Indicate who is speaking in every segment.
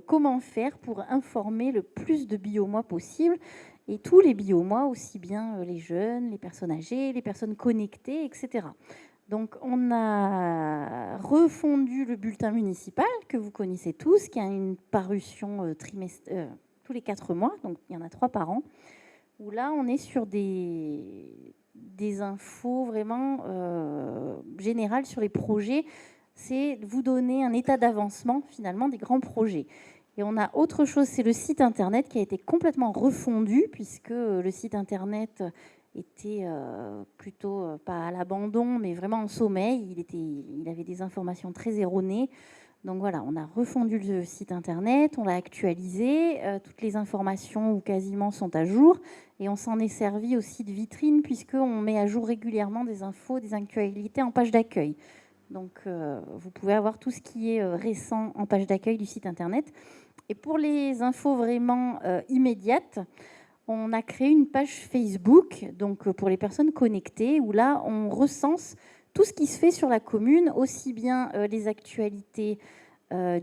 Speaker 1: Comment faire pour informer le plus de biomois possible, et tous les biomois, aussi bien les jeunes, les personnes âgées, les personnes connectées, etc. Donc on a refondu le bulletin municipal que vous connaissez tous, qui a une parution tous les 4 mois, donc il y en a 3 par an, où là on est sur des infos vraiment générales sur les projets. C'est de vous donner un état d'avancement finalement des grands projets. Et on a autre chose, c'est le site internet qui a été complètement refondu, puisque le site internet était plutôt pas à l'abandon, mais vraiment en sommeil. Il avait des informations très erronées. Donc voilà, on a refondu le site internet, on l'a actualisé, toutes les informations ou quasiment sont à jour, et on s'en est servi aussi de vitrine, puisqu'on met à jour régulièrement des infos, des actualités en page d'accueil. Donc vous pouvez avoir tout ce qui est récent en page d'accueil du site internet. Et pour les infos vraiment immédiates, on a créé une page Facebook, donc pour les personnes connectées, où là, on recense tout ce qui se fait sur la commune, aussi bien les actualités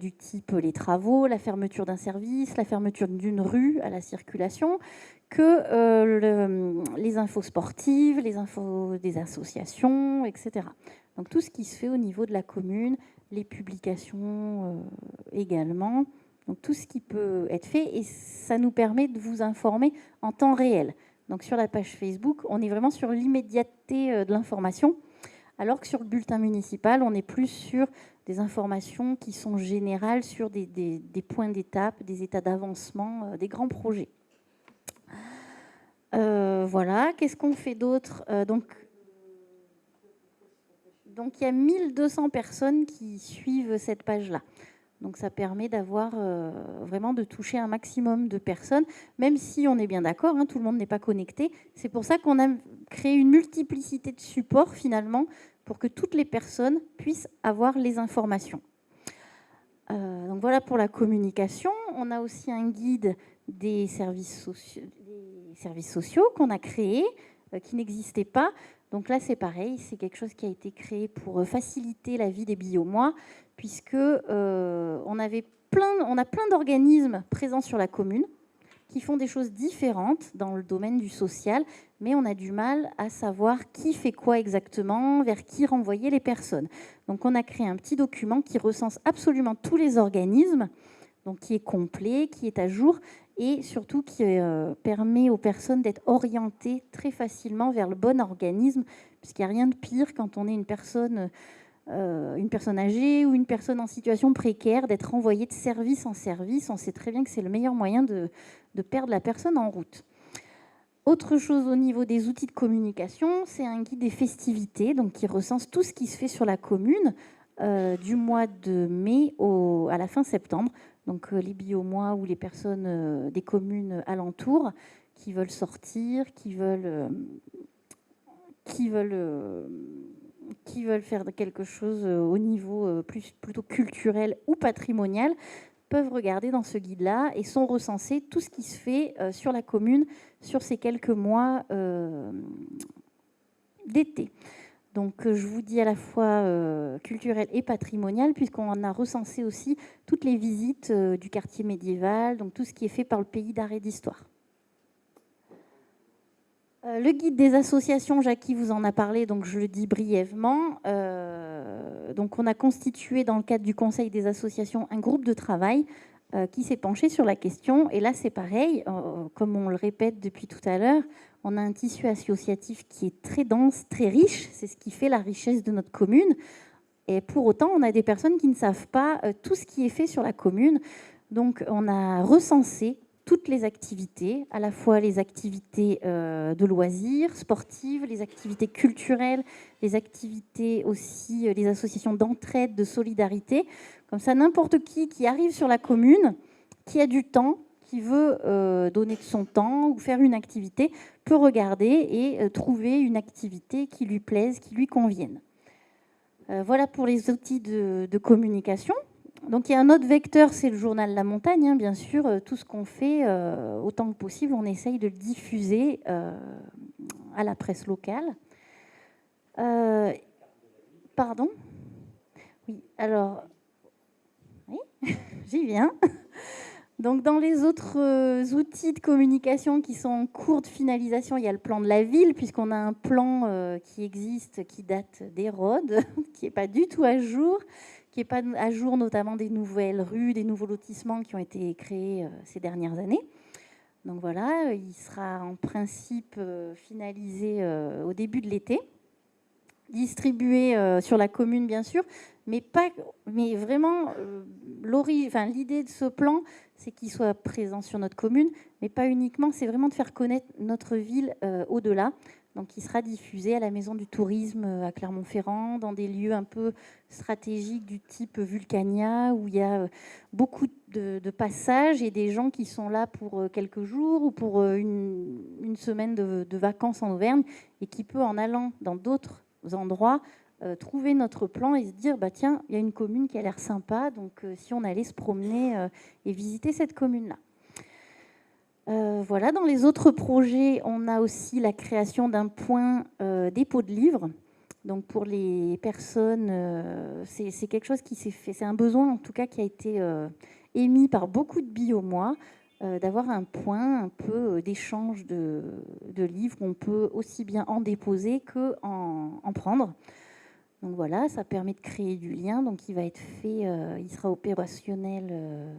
Speaker 1: du type les travaux, la fermeture d'un service, la fermeture d'une rue à la circulation, que les infos sportives, les infos des associations, etc. Donc tout ce qui se fait au niveau de la commune, les publications également. Donc tout ce qui peut être fait, et ça nous permet de vous informer en temps réel. Donc sur la page Facebook, on est vraiment sur l'immédiateté de l'information, alors que sur le bulletin municipal, on est plus sur des informations qui sont générales sur des points d'étape, des états d'avancement, des grands projets. Voilà, qu'est-ce qu'on fait d'autre donc il y a 1200 personnes qui suivent cette page-là. Donc ça permet d'avoir vraiment de toucher un maximum de personnes, même si on est bien d'accord, hein, tout le monde n'est pas connecté. C'est pour ça qu'on a créé une multiplicité de supports finalement, pour que toutes les personnes puissent avoir les informations. Donc voilà pour la communication. On a aussi un guide des services sociaux qu'on a créé, qui n'existait pas. Donc là, c'est pareil, c'est quelque chose qui a été créé pour faciliter la vie des biomois, puisque on a plein d'organismes présents sur la commune qui font des choses différentes dans le domaine du social, mais on a du mal à savoir qui fait quoi exactement, vers qui renvoyer les personnes. Donc on a créé un petit document qui recense absolument tous les organismes, donc qui est complet, qui est à jour, et surtout qui permet aux personnes d'être orientées très facilement vers le bon organisme, puisqu'il n'y a rien de pire quand on est une personne âgée ou une personne en situation précaire, d'être renvoyée de service en service. On sait très bien que c'est le meilleur moyen de perdre la personne en route. Autre chose au niveau des outils de communication, c'est un guide des festivités, donc qui recense tout ce qui se fait sur la commune du mois de mai à la fin septembre. Donc les biomois ou les personnes des communes alentours qui veulent sortir, qui veulent faire quelque chose au niveau plutôt culturel ou patrimonial, peuvent regarder dans ce guide-là, et sont recensés tout ce qui se fait sur la commune sur ces quelques mois d'été. Donc je vous dis à la fois culturel et patrimonial, puisqu'on en a recensé aussi toutes les visites du quartier médiéval, donc tout ce qui est fait par le pays d'art et d'histoire. Le guide des associations, Jackie vous en a parlé, donc je le dis brièvement. Donc on a constitué dans le cadre du Conseil des associations un groupe de travail qui s'est penché sur la question. Et là, c'est pareil, comme on le répète depuis tout à l'heure, on a un tissu associatif qui est très dense, très riche. C'est ce qui fait la richesse de notre commune. Et pour autant, on a des personnes qui ne savent pas tout ce qui est fait sur la commune. Donc on a recensé toutes les activités, à la fois les activités de loisirs, sportives, les activités culturelles, les activités aussi, les associations d'entraide, de solidarité. Comme ça, n'importe qui arrive sur la commune, qui a du temps, qui veut donner de son temps ou faire une activité, peut regarder et trouver une activité qui lui plaise, qui lui convienne. Voilà pour les outils de communication. Donc il y a un autre vecteur, c'est le journal La Montagne, hein, bien sûr. Tout ce qu'on fait, autant que possible, on essaye de le diffuser à la presse locale. Pardon ? Oui, alors, oui, j'y viens. Donc, dans les autres outils de communication qui sont en cours de finalisation, il y a le plan de la ville, puisqu'on a un plan qui existe, qui date d'Hérode, qui n'est pas du tout à jour, qui n'est pas à jour notamment des nouvelles rues, des nouveaux lotissements qui ont été créés ces dernières années. Donc voilà, il sera en principe finalisé au début de l'été, distribué sur la commune bien sûr, mais vraiment l'idée de ce plan, c'est qu'il soit présent sur notre commune, mais pas uniquement, c'est vraiment de faire connaître notre ville au-delà. Donc il sera diffusé à la Maison du Tourisme à Clermont-Ferrand, dans des lieux un peu stratégiques du type Vulcania, où il y a beaucoup de passages et des gens qui sont là pour quelques jours ou pour une semaine de vacances en Auvergne, et qui peut, en allant dans d'autres endroits, trouver notre plan et se dire bah tiens, il y a une commune qui a l'air sympa, donc si on allait se promener et visiter cette commune-là. Voilà, dans les autres projets, on a aussi la création d'un point dépôt de livres. Donc pour les personnes, c'est quelque chose qui s'est fait, c'est un besoin en tout cas qui a été émis par beaucoup de biomois, d'avoir un point un peu d'échange de livres. On peut aussi bien en déposer qu'en prendre. Donc voilà, ça permet de créer du lien. Donc il va être fait, il sera opérationnel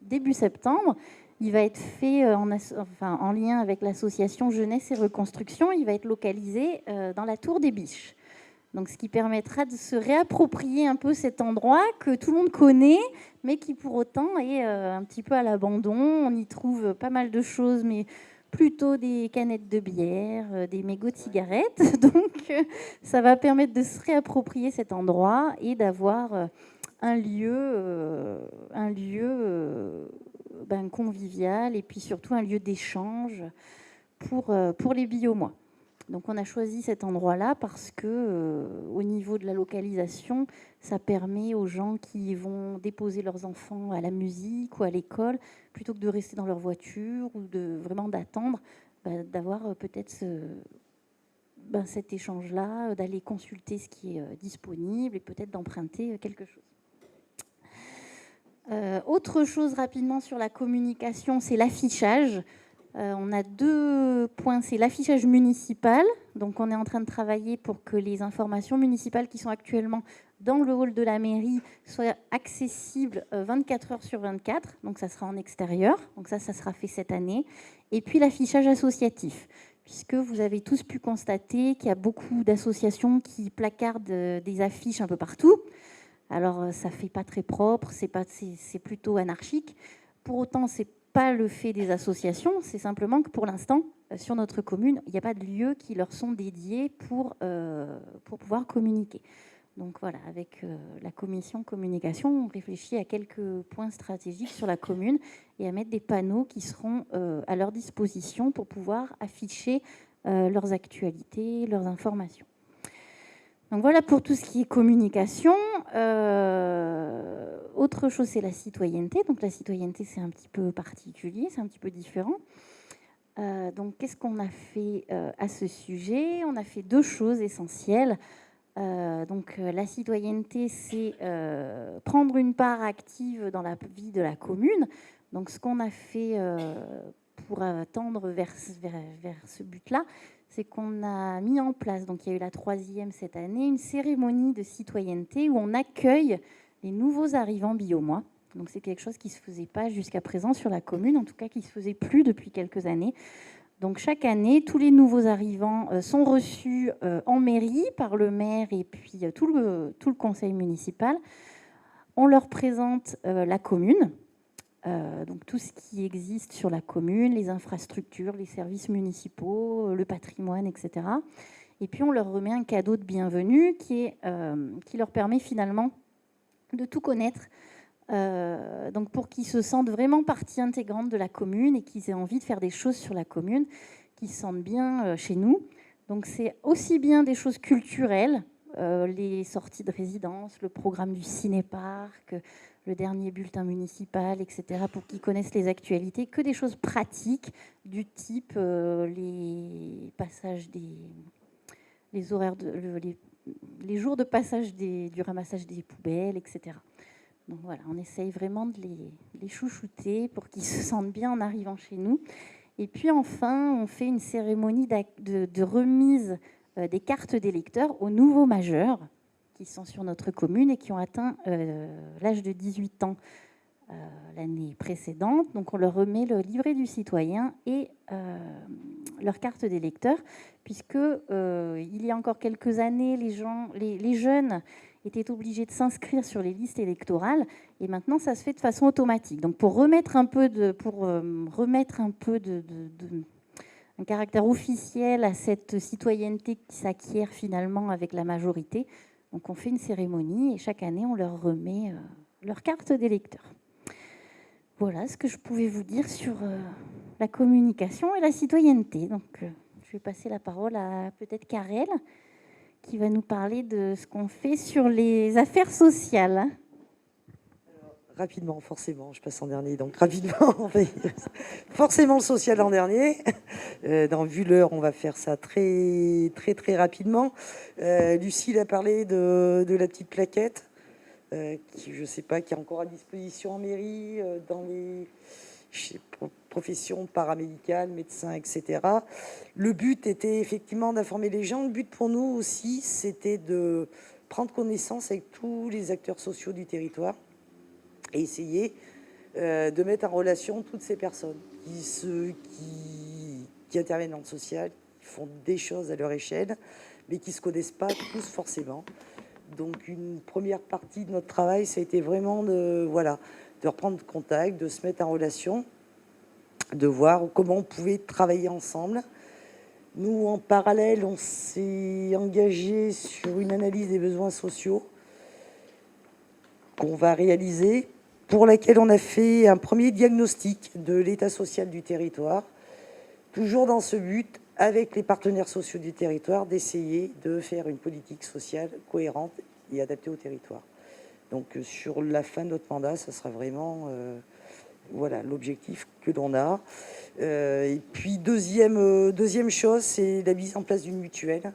Speaker 1: début septembre. Il va être fait en lien avec l'association Jeunesse et Reconstruction. Il va être localisé dans la Tour des Biches. Donc, ce qui permettra de se réapproprier un peu cet endroit que tout le monde connaît, mais qui pour autant est un petit peu à l'abandon. On y trouve pas mal de choses, mais plutôt des canettes de bière, des mégots de cigarettes. Donc, ça va permettre de se réapproprier cet endroit et d'avoir un lieu convivial et puis surtout un lieu d'échange pour les biomois. Donc on a choisi cet endroit-là parce que au niveau de la localisation, ça permet aux gens qui vont déposer leurs enfants à la musique ou à l'école, plutôt que de rester dans leur voiture ou vraiment d'attendre, d'avoir peut-être cet échange-là, d'aller consulter ce qui est disponible et peut-être d'emprunter quelque chose. Autre chose rapidement sur la communication, c'est l'affichage. On a 2 points, c'est l'affichage municipal. Donc on est en train de travailler pour que les informations municipales qui sont actuellement dans le hall de la mairie soient accessibles 24 heures sur 24. Donc ça sera en extérieur. Donc ça sera fait cette année. Et puis l'affichage associatif, puisque vous avez tous pu constater qu'il y a beaucoup d'associations qui placardent des affiches un peu partout. Alors ça fait pas très propre, c'est plutôt anarchique. Pour autant, c'est pas le fait des associations, c'est simplement que pour l'instant, sur notre commune, il n'y a pas de lieux qui leur sont dédiés pour pouvoir communiquer. Donc voilà, avec la commission communication, on réfléchit à quelques points stratégiques sur la commune et à mettre des panneaux qui seront à leur disposition pour pouvoir afficher leurs actualités, leurs informations. Donc voilà pour tout ce qui est communication. Autre chose, c'est la citoyenneté. Donc la citoyenneté, c'est un petit peu particulier, c'est un petit peu différent. Donc qu'est-ce qu'on a fait à ce sujet ? On a fait 2 choses essentielles. La citoyenneté, c'est prendre une part active dans la vie de la commune. Donc ce qu'on a fait pour tendre vers ce but-là, c'est qu'on a mis en place, donc il y a eu la 3e cette année, une cérémonie de citoyenneté où on accueille les nouveaux arrivants biomois. Donc c'est quelque chose qui ne se faisait pas jusqu'à présent sur la commune, en tout cas qui ne se faisait plus depuis quelques années. Donc chaque année, tous les nouveaux arrivants sont reçus en mairie par le maire et puis tout le conseil municipal. On leur présente la commune, donc tout ce qui existe sur la commune, les infrastructures, les services municipaux, le patrimoine, etc. Et puis on leur remet un cadeau de bienvenue qui leur permet finalement de tout connaître, donc pour qu'ils se sentent vraiment partie intégrante de la commune et qu'ils aient envie de faire des choses sur la commune, qu'ils se sentent bien chez nous. Donc c'est aussi bien des choses culturelles, les sorties de résidence, le programme du ciné-parc, le dernier bulletin municipal, etc., pour qu'ils connaissent les actualités, que des choses pratiques du type les passages les horaires les jours de passage du ramassage des poubelles, etc. Donc voilà, on essaye vraiment de les chouchouter pour qu'ils se sentent bien en arrivant chez nous. Et puis enfin, on fait une cérémonie de remise des cartes d'électeurs aux nouveaux majeurs qui sont sur notre commune et qui ont atteint l'âge de 18 ans l'année précédente. Donc on leur remet le livret du citoyen et leur carte d'électeur, puisque il y a encore quelques années, les jeunes étaient obligés de s'inscrire sur les listes électorales, et maintenant ça se fait de façon automatique. Donc pour remettre un peu un caractère officiel à cette citoyenneté qui s'acquiert finalement avec la majorité, donc on fait une cérémonie et chaque année on leur remet leur carte d'électeur. Voilà ce que je pouvais vous dire sur la communication et la citoyenneté. Donc, je vais passer la parole à peut-être Karel, qui va nous parler de ce qu'on fait sur les affaires sociales.
Speaker 2: Alors, rapidement, forcément, je passe en dernier, donc rapidement, forcément le social en dernier. Vu l'heure, on va faire ça très rapidement. Lucille a parlé de la petite plaquette. Qui, je ne sais pas, qui est encore à disposition en mairie, dans les professions paramédicales, médecins, etc. Le but était effectivement d'informer les gens. Le but pour nous aussi, c'était de prendre connaissance avec tous les acteurs sociaux du territoire et essayer de mettre en relation toutes ces personnes qui interviennent dans le social, qui font des choses à leur échelle, mais qui ne se connaissent pas tous forcément. Donc une première partie de notre travail, ça a été vraiment de reprendre contact, de se mettre en relation, de voir comment on pouvait travailler ensemble. Nous, en parallèle, on s'est engagé sur une analyse des besoins sociaux qu'on va réaliser, pour laquelle on a fait un premier diagnostic de l'état social du territoire, toujours dans ce but, avec les partenaires sociaux du territoire, d'essayer de faire une politique sociale cohérente et adaptée au territoire. Donc sur la fin de notre mandat, ça sera vraiment l'objectif que l'on a. Et puis deuxième chose, c'est la mise en place d'une mutuelle.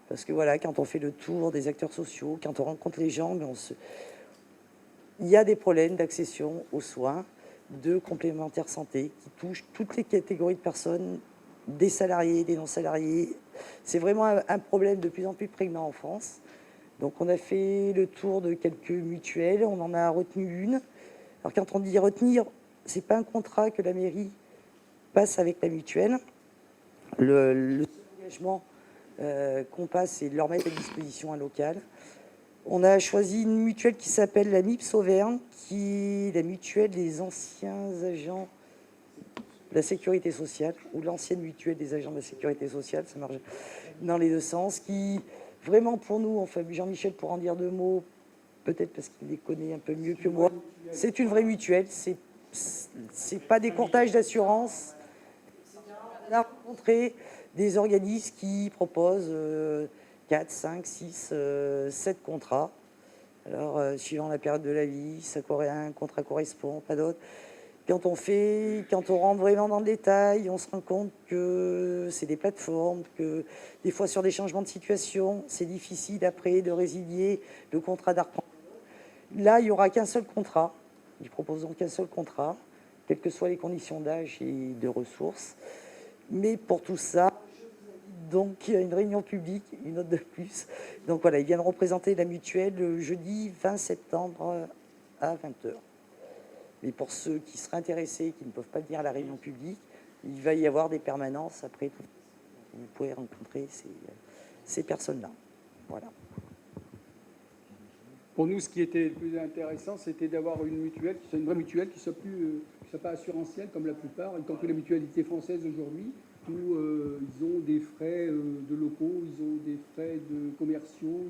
Speaker 2: Parce que quand on fait le tour des acteurs sociaux, quand on rencontre les gens, il y a des problèmes d'accession aux soins, de complémentaires santé qui touchent toutes les catégories de personnes, des salariés, des non-salariés. C'est vraiment un problème de plus en plus prégnant en France. Donc on a fait le tour de quelques mutuelles, on en a retenu une. Alors quand on dit retenir, c'est pas un contrat que la mairie passe avec la mutuelle. Le engagement qu'on passe, c'est de leur mettre à disposition un local. On a choisi une mutuelle qui s'appelle la MIPS Auvergne, qui est la mutuelle des anciens agents de la sécurité sociale, ou l'ancienne mutuelle des agents de la sécurité sociale, ça marche dans les deux sens, qui vraiment pour nous, enfin Jean-Michel pour en dire deux mots, peut-être parce qu'il les connaît un peu mieux que moi, c'est une vraie mutuelle, c'est pas des courtages d'assurance. On a rencontré des organismes qui proposent 4, 5, 6, 7 contrats. Alors, suivant la période de la vie, un contrat correspond, pas d'autre. Quand on rentre vraiment dans le détail, on se rend compte que c'est des plateformes, que des fois sur des changements de situation, c'est difficile après de résilier le contrat d'arpent. Là, il n'y aura qu'un seul contrat. Ils proposeront qu'un seul contrat, quelles que soient les conditions d'âge et de ressources. Mais pour tout ça, donc il y a une réunion publique, une autre de plus. Donc voilà, ils viennent représenter la mutuelle le jeudi 20 septembre à 20h. Mais pour ceux qui seraient intéressés, qui ne peuvent pas venir à la réunion publique, il va y avoir des permanences après. Vous pouvez rencontrer ces personnes-là. Voilà.
Speaker 3: Pour nous, ce qui était le plus intéressant, c'était d'avoir une mutuelle, une vraie mutuelle, qui ne soit pas assurantielle comme la plupart, y compris les mutualités françaises aujourd'hui, où ils ont des frais de locaux, ils ont des frais de commerciaux,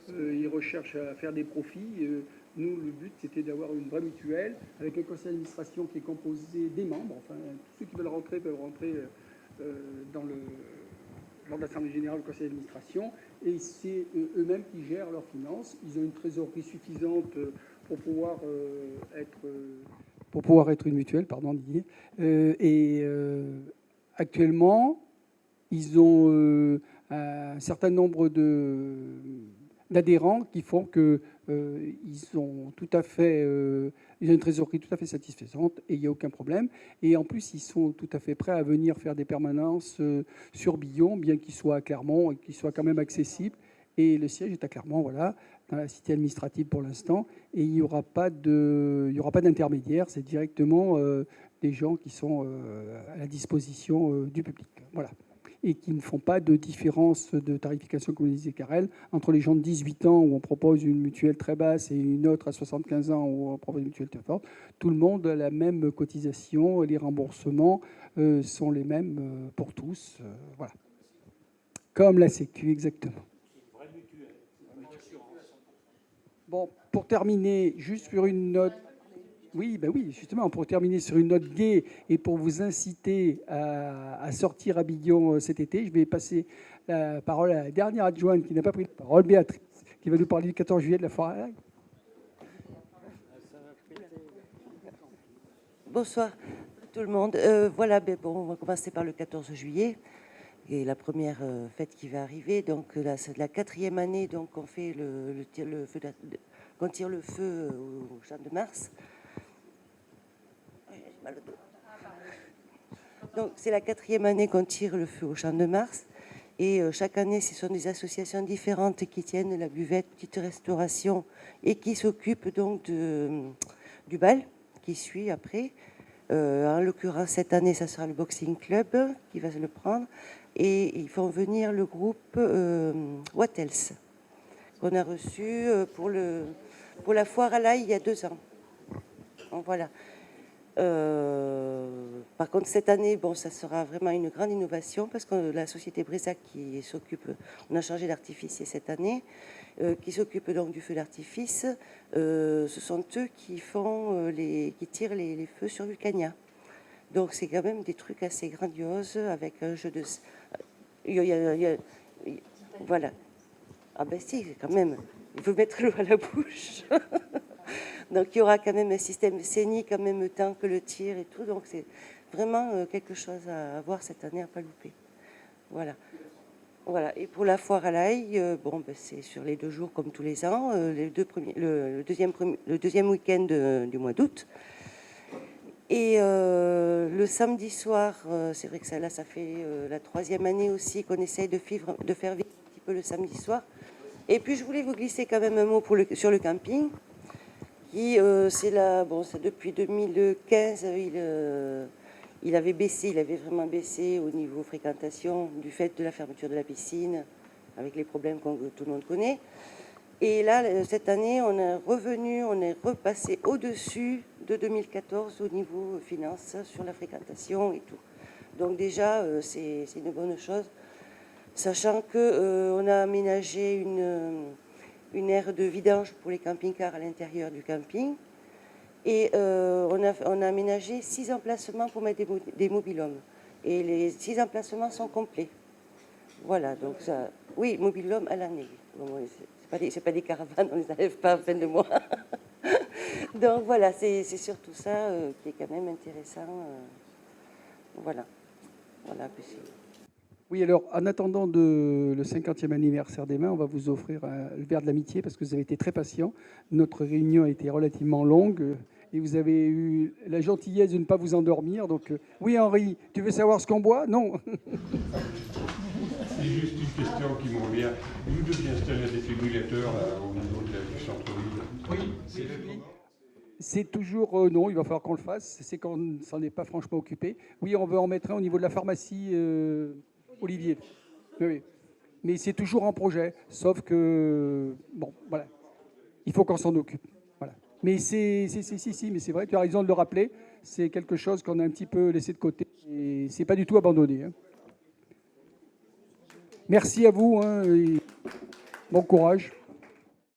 Speaker 3: ils recherchent à faire des profits. Nous, le but, c'était d'avoir une vraie mutuelle avec un conseil d'administration qui est composé des membres. Enfin, tous ceux qui veulent rentrer peuvent rentrer dans lors de l'Assemblée générale, le conseil d'administration, et c'est eux-mêmes qui gèrent leurs finances. Ils ont une trésorerie suffisante pour pouvoir être une mutuelle, pardon Didier. Actuellement, ils ont un certain nombre d'adhérents qui font que ils ont tout à fait, ils ont une trésorerie tout à fait satisfaisante et il n'y a aucun problème. Et en plus, ils sont tout à fait prêts à venir faire des permanences sur Billon, bien qu'ils soient à Clermont et qu'ils soient quand même accessibles. Et le siège est à Clermont, voilà, dans la cité administrative pour l'instant. Et il n'y aura pas d'intermédiaire. C'est directement des gens qui sont à la disposition du public. Voilà. Et qui ne font pas de différence de tarification, comme le disait Karel, entre les gens de 18 ans où on propose une mutuelle très basse et une autre à 75 ans où on propose une mutuelle très forte. Tout le monde a la même cotisation, les remboursements sont les mêmes pour tous. Voilà. Comme la Sécu, exactement. Bon, pour terminer, juste sur une note... Oui, ben oui, justement, pour terminer sur une note gaie et pour vous inciter à sortir à Billon cet été, je vais passer la parole à la dernière adjointe qui n'a pas pris la parole, Béatrice, qui va nous parler du 14 juillet de la foire à l'ail.
Speaker 4: Bonsoir tout le monde. Voilà, ben bon, on va commencer par le 14 juillet, et la première fête qui va arriver. Donc là, c'est la 4e année, donc on fait on tire le feu au Champ de Mars. Donc c'est la 4e année qu'on tire le feu au Champ de Mars. Et chaque année, ce sont des associations différentes qui tiennent la buvette, petite restauration, et qui s'occupent donc du bal qui suit après. En l'occurrence, cette année, ça sera le Boxing Club qui va le prendre. Et ils font venir le groupe What Else, qu'on a reçu pour la foire à l'ail il y a 2 ans. Donc, voilà. Par contre, cette année, bon, ça sera vraiment une grande innovation parce que la société Brésac qui s'occupe, on a changé d'artificier cette année, qui s'occupe donc du feu d'artifice. Ce sont eux qui tirent les feux sur Vulcania. Donc c'est quand même des trucs assez grandioses avec un jeu de... Voilà. Ah ben si, quand même. Il faut mettre l'eau à la bouche. Donc il y aura quand même un système scénique en même temps que le tir et tout. Donc c'est vraiment quelque chose à voir cette année, à pas louper. Voilà. Voilà. Et pour la foire à l'ail, bon, ben, c'est sur les 2 jours comme tous les ans, le deuxième week-end du mois d'août. Et le samedi soir, c'est vrai que ça fait la 3e année aussi qu'on essaye de faire vivre un petit peu le samedi soir. Et puis je voulais vous glisser quand même un mot sur le camping. C'est depuis 2015, il avait vraiment baissé au niveau fréquentation du fait de la fermeture de la piscine, avec les problèmes que tout le monde connaît. Et là, cette année, on est repassé au-dessus de 2014 au niveau finance sur la fréquentation et tout. Donc déjà, c'est une bonne chose, sachant qu'on a aménagé une aire de vidange pour les camping-cars à l'intérieur du camping. Et on a aménagé 6 emplacements pour mettre des mobil-homes. Et les 6 emplacements sont complets. Voilà, donc ça... Oui, mobil-homme à l'année. C'est pas des caravanes, on ne les enlève pas en fin de mois. Donc voilà, c'est surtout ça qui est quand même intéressant. Voilà.
Speaker 3: Oui, alors, en attendant le 50e anniversaire des mains, on va vous offrir le verre de l'amitié parce que vous avez été très patient. Notre réunion a été relativement longue et vous avez eu la gentillesse de ne pas vous endormir. Donc, oui, Henri, tu veux savoir ce qu'on boit? Non.
Speaker 5: C'est juste une question qui me revient. Vous deviez installer des défibrillateurs au niveau du centre-ville. Oui,
Speaker 3: c'est toujours non, il va falloir qu'on le fasse. C'est qu'on ne s'en est pas franchement occupé. Oui, on veut en mettre un au niveau de la pharmacie Olivier. Oui. Mais c'est toujours en projet, sauf que bon, voilà, il faut qu'on s'en occupe. Voilà. Mais mais c'est vrai, tu as raison de le rappeler. C'est quelque chose qu'on a un petit peu laissé de côté et c'est pas du tout abandonné. Hein. Merci à vous. Et bon courage.